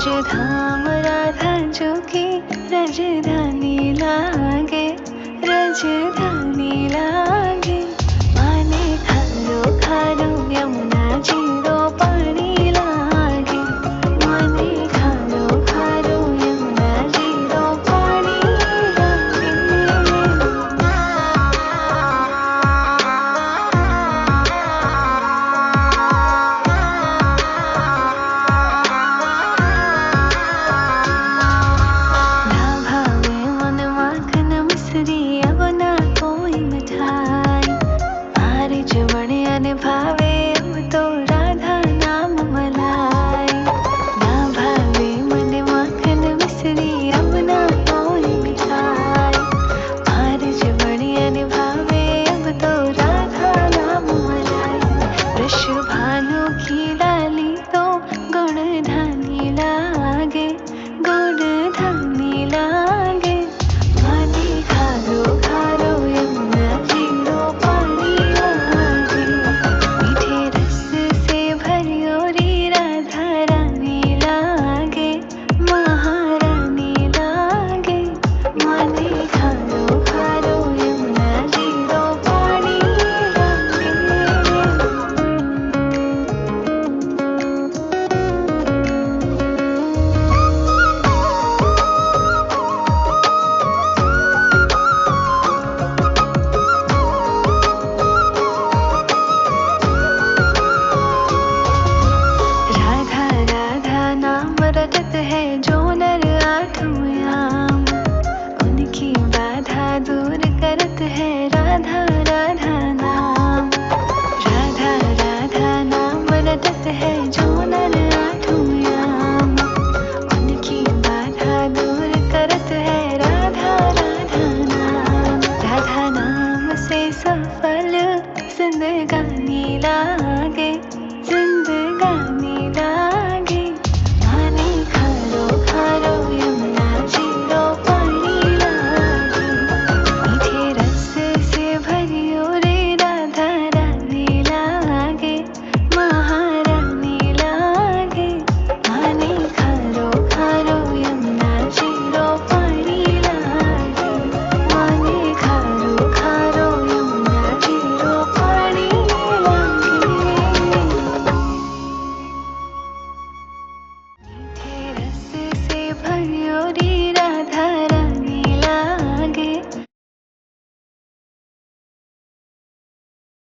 धाम राधा जो की राजधानी लागे, राजधानी लागे। माने खारो खारो यमुना जीरो पानी लागे, माने खारो खारो यमुना जीरो पानी लागे। ना भावे मन माखन मिश्री अब ना कोई मिठाई, मारे जवड़िया ने भावे अब तो राधा नाम मलाई। ना भावे मन माखन मिश्री अब ना कोई मिठाई, मारे जवड़िया ने भावे अब तो राधा नाम मलाई। वृष भानु की लाली तो गुणधानी लागे, गुणधानी लागे। माने खारो खारो यमुना जीरो पानी लागे, मीठे रस से भरियोरी राधा रानी लागे, महारानी लागे। माने खारो खारो यमुना जीरो पानी लागे। राधा राधा नाम रटत है जो नर आठों याम, उनकी बाधा दूर करत है राधा राधा नाम। राधा राधा नाम रटत है जो नर आठों याम, उनकी बाधा दूर करत है राधा राधा नाम। राधा नाम से सफल जिंदगानी लागे, जिंदगानी